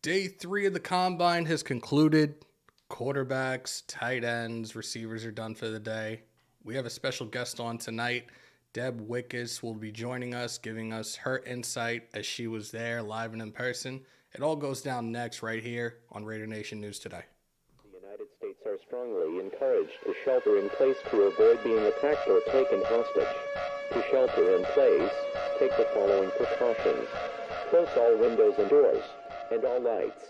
Day three of the combine has concluded. Quarterbacks, tight ends, receivers are done for the day. We have a special guest on tonight. Deb Whitcas will be joining us, giving us her insight as she was there live and in person. It all goes down next, right here on Raider Nation News Today. The United States are strongly encouraged to shelter in place to avoid being attacked or taken hostage. To shelter in place, take the following precautions. Close all windows and doors, and all lights.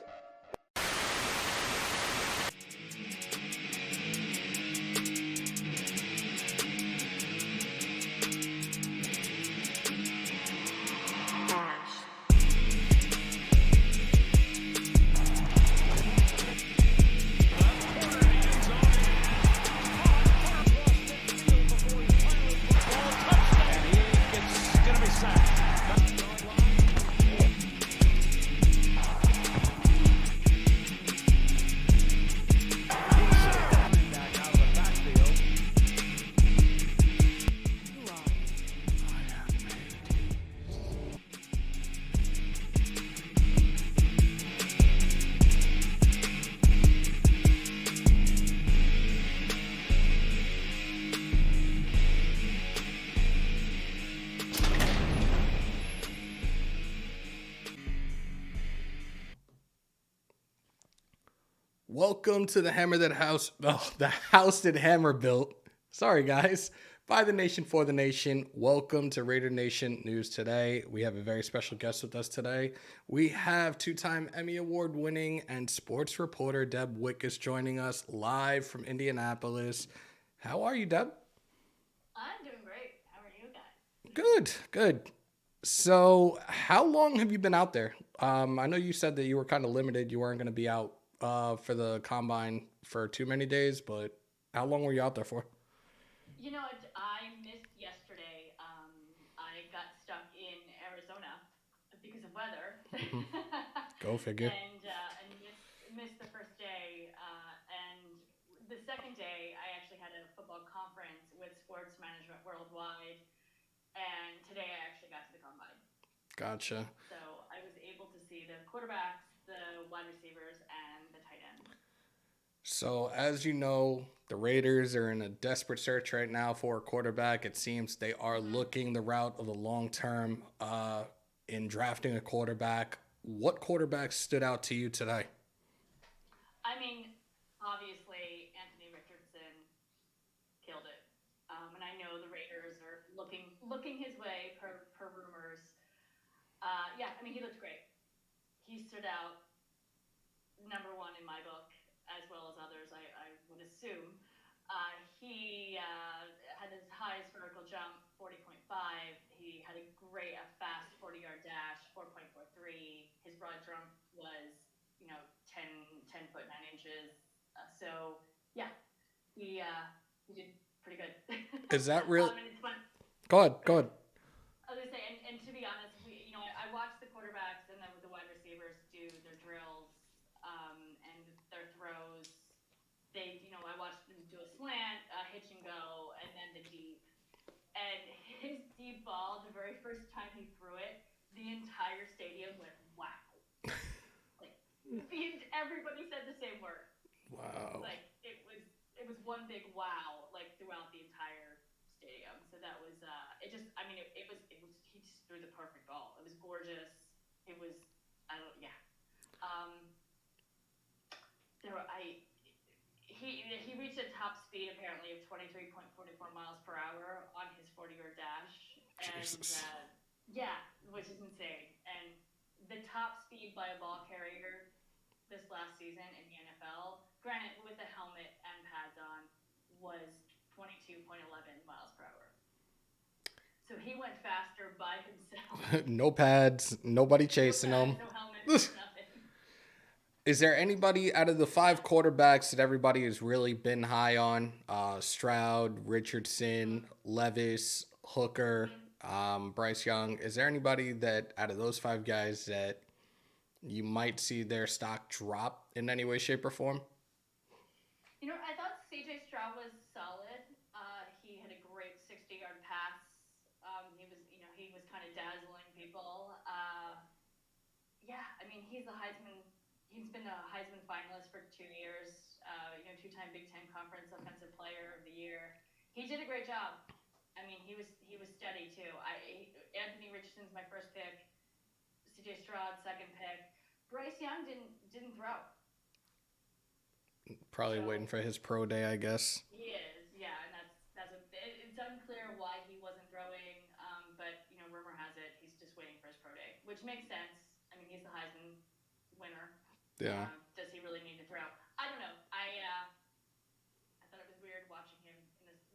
Welcome to the house that Hammer built. Sorry, guys. By the nation, for the nation. Welcome to Raider Nation News Today. We have a very special guest with us today. We have two-time Emmy Award winning and sports reporter Deb Whitcas joining us live from Indianapolis. How are you, Deb? I'm doing great. How are you guys? Good. So, how long have you been out there? I know you said that you were kind of limited. You weren't going to be out for the combine for too many days, but how long were you out there for? You know, I missed yesterday. I got stuck in Arizona because of weather, Go figure. and missed the first day. And the second day, I actually had a football conference with Sports Management Worldwide, and today I actually got to the combine. Gotcha. So I was able to see the quarterbacks, the wide receivers, and the tight ends. So, as you know, the Raiders are in a desperate search right now for a quarterback. It seems they are looking the route of the long term in drafting a quarterback. What quarterback stood out to you today? I mean, obviously, Anthony Richardson killed it. And I know the Raiders are looking his way per rumors. Yeah, I mean, he looked great. He stood out number one in my book, as well as others, I would assume. He had his highest vertical jump, 40.5. He had a fast 40-yard dash, 4.43. His broad jump was, 10 foot 9 inches. So yeah, he did pretty good. Is that real? And it's fun. Go ahead. Go ahead. I was gonna say, and to be honest, I watched the quarterbacks and then with the wide receivers do their drills, and their throws. I watched them do a slant, hitch and go, and then the deep. And his deep ball, the very first time he threw it, the entire stadium went wow. Like everybody said the same word. Wow. Like it was one big wow, like throughout the entire stadium. So that was it was he just threw the perfect ball. It was gorgeous. It was I don't yeah. Um there were, I he reached a top speed apparently of 23.44 miles per hour on his 40-yard dash, and Jesus. yeah, which is insane. And the top speed by a ball carrier this last season in the NFL, granted with a helmet and pads on, was 22.11 miles per hour. So he went faster by himself. No pads, nobody No chasing pads, him. no helmet, no nothing. Is there anybody out of the five quarterbacks that everybody has really been high on? Stroud, Richardson, Levis, Hooker, Bryce Young. Is there anybody that out of those five guys that you might see their stock drop in any way, shape, or form? I thought CJ Stroud was solid. He had a great 60-yard pass. He was kind of dazzling people. Yeah, I mean, he's the Heisman he's been a Heisman finalist for 2 years. Two-time Big Ten Conference Offensive Player of the Year. He did a great job. I mean, he was steady too. Anthony Richardson's my first pick. C.J. Stroud second pick. Bryce Young didn't throw. Probably waiting So for his pro day, I guess. he is, yeah, and it's unclear why he wasn't throwing. But rumor has it he's just waiting for his pro day, which makes sense. I mean, he's the Heisman winner. Yeah. Does he really need to throw? I don't know. I thought it was weird watching him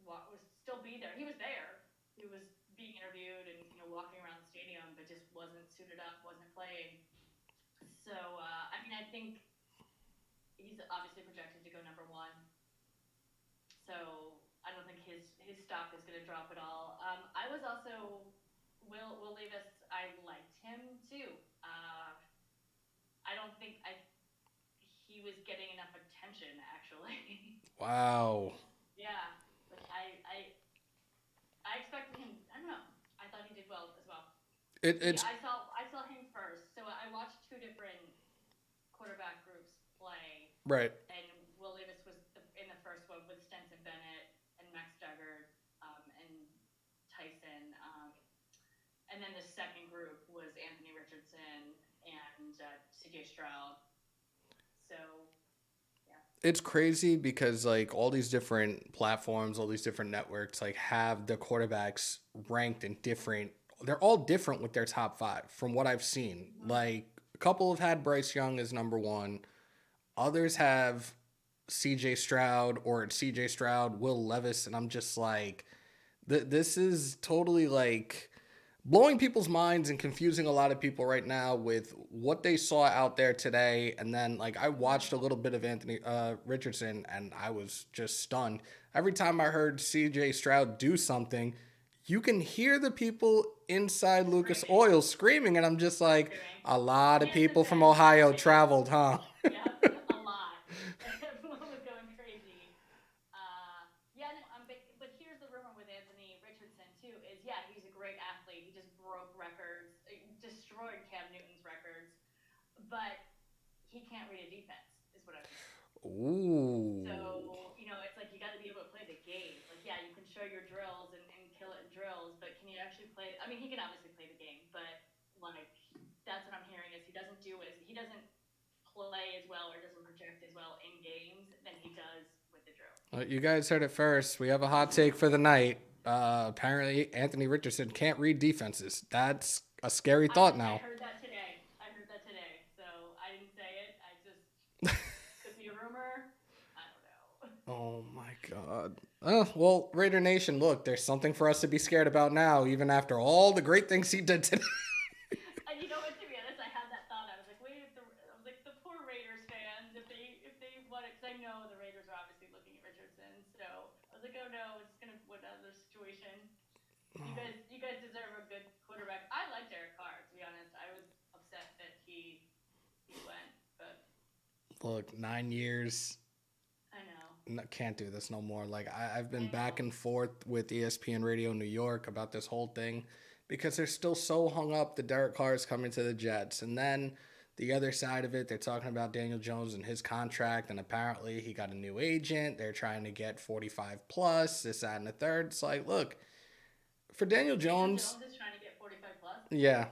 was still be there. He was there. He was being interviewed and walking around the stadium, but just wasn't suited up, wasn't playing. So I mean, I think he's obviously projected to go number one. So I don't think his stock is going to drop at all. I was also Will Levis. I liked him too. I don't think he was getting enough attention actually. Wow. Yeah, like I expected him. I don't know. I thought he did well as well. It's I saw him first, so I watched two different quarterback groups play, right. and Will Levis was in the first one with Stenson Bennett and Max Duggar and Tyson, and then the second group was Anthony Richardson and C.J. Stroud. So It's crazy because like all these different platforms, all these different networks like have the quarterbacks ranked in different. They're all different with their top five from what I've seen. Like a couple have had Bryce Young as number one. Others have C.J. Stroud or C.J. Stroud, Will Levis, and I'm just like, this is totally like blowing people's minds and confusing a lot of people right now with what they saw out there today. And then like I watched a little bit of Anthony Richardson and I was just stunned. Every time I heard CJ Stroud do something, you can hear the people inside Lucas screaming. Oil screaming, and I'm just like, Screaming. a lot of Can't people from defend Ohio anything. traveled, huh? Yep, a lot. Everyone was going crazy. Yeah, no, but here's the rumor with Anthony Richardson too. Is yeah, he's a great athlete. He just broke records, destroyed Cam Newton's records, but he can't read a defense, is what I'm hearing. Ooh. So it's like you got to be able to play the game. Like yeah, you can show your drills and kill it in drills, but can you actually play? I mean, he can obviously play the game, but like that's what I'm hearing is he doesn't play as well or doesn't project as well in games than he does with the drills. You guys heard it first. We have a hot take for the night. Apparently, Anthony Richardson can't read defenses. That's a scary thought I now. heard that today. So I didn't say it. I just could be a rumor. I don't know. Oh my God. Well, Raider Nation, look, there's something for us to be scared about now, even after all the great things he did today. And you know what? To be honest, I had that thought. I was like, wait, I was like the poor Raiders fans, if they want it, because I know the Raiders are obviously looking at Richardson. So I was like, oh no, it's gonna what another situation. You guys deserve a good quarterback. I like Derek Carr. To be honest, I was upset that he went, but Look, 9 years. I know. No, can't do this no more. Like I've been I back know. and forth with ESPN Radio New York about this whole thing because they're still so hung up that Derek Carr is coming to the Jets. And then the other side of it, they're talking about Daniel Jones and his contract, and apparently he got a new agent. They're trying to get 45 plus, this, that, and the third. It's like, look, for Daniel Daniel Jones, Jones is trying to get 45 plus. yeah,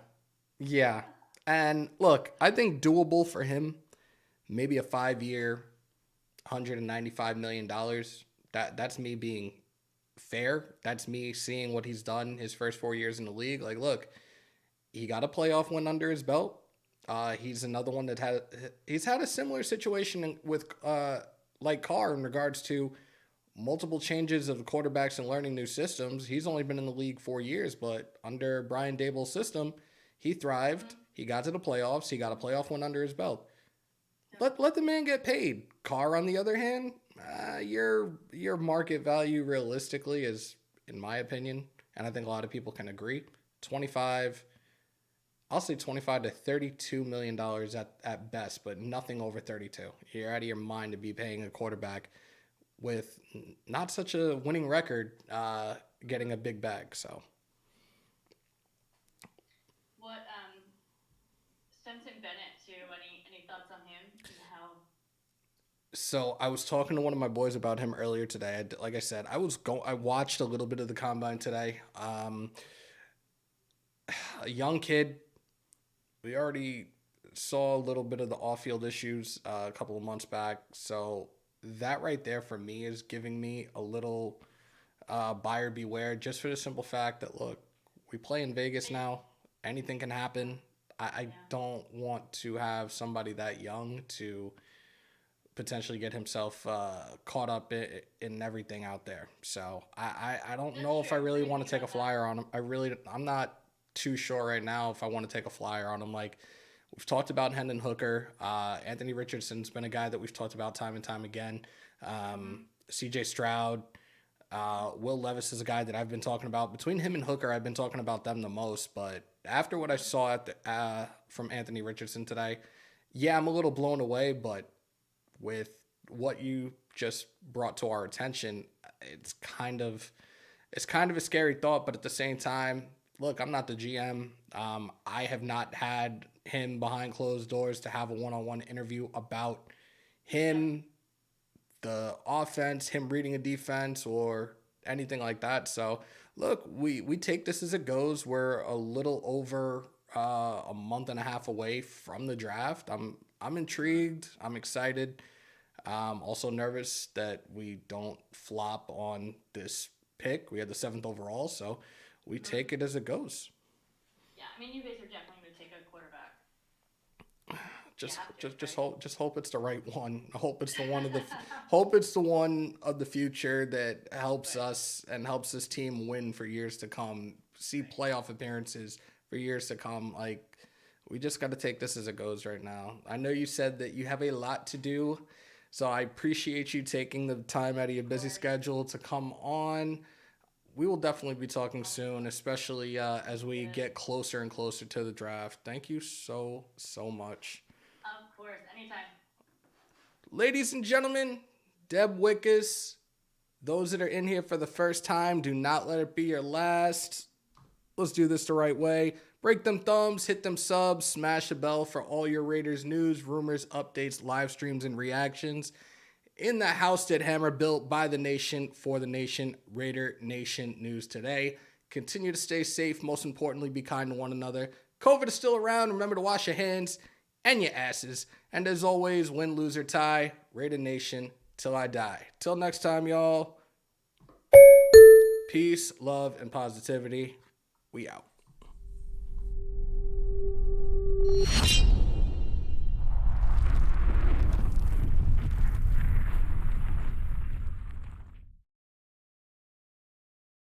yeah. And look, I think doable for him, maybe a 5 year, $195 million. That's me being fair. That's me seeing what he's done his first 4 years in the league. Like, look, he got a playoff win under his belt. He's another one that he's had a similar situation with like Carr in regards to multiple changes of the quarterbacks and learning new systems. He's only been in the league 4 years, but under Brian Dable's system, he thrived. He got to the playoffs. He got a playoff win under his belt. Let the man get paid. Carr, on the other hand, your market value realistically is, in my opinion, and I think a lot of people can agree, 25. I'll say 25 to $32 million at best, but nothing over 32. You're out of your mind to be paying a quarterback with not such a winning record, getting a big bag. So What Stetson Bennett too. Any thoughts on him and how? So I was talking to one of my boys about him earlier today. Like I said, I watched a little bit of the combine today. A young kid. We already saw a little bit of the off-field issues a couple of months back. So that right there for me is giving me a little buyer beware, just for the simple fact that, look, we play in Vegas now. Anything can happen. I don't want to have somebody that young to potentially get himself caught up in everything out there. So I don't know if I really want to take a flyer on him. I'm not too sure right now if I want to take a flyer on him. Like, we've talked about Hendon Hooker. Anthony Richardson's been a guy that we've talked about time and time again. CJ Stroud. Will Levis is a guy that I've been talking about. Between him and Hooker, I've been talking about them the most. But after what I saw from Anthony Richardson today, yeah, I'm a little blown away. But with what you just brought to our attention, it's kind of a scary thought. But at the same time, look, I'm not the GM. I have not had him behind closed doors to have a one-on-one interview about him, the offense, him reading a defense, or anything like that. So, look, we take this as it goes. We're a little over a month and a half away from the draft. I'm intrigued. I'm excited. Also nervous that we don't flop on this pick. We had the 7th overall, so we take it as it goes. Yeah, I mean, you guys are definitely going to take a quarterback. Just hope it's the right one. I hope it's the one of the hope it's the one of the future that helps us and helps this team win for years to come. See playoff appearances for years to come. Like, we just got to take this as it goes right now. I know you said that you have a lot to do, so I appreciate you taking the time out of your busy schedule to come on. We will definitely be talking soon, especially as we get closer and closer to the draft. Thank you so much. Of course, anytime. Ladies and gentlemen, Deb Whitcas. Those that are in here for the first time, do not let it be your last. Let's do this the right way. Break them thumbs, hit them subs, smash the bell for all your Raiders news, rumors, updates, live streams, and reactions. In the house that Hammer built by the nation, for the nation, Raider Nation News Today. Continue to stay safe. Most importantly, be kind to one another. COVID is still around. Remember to wash your hands and your asses. And as always, win, lose, or tie, Raider Nation till I die. Till next time, y'all. Peace, love, and positivity. We out.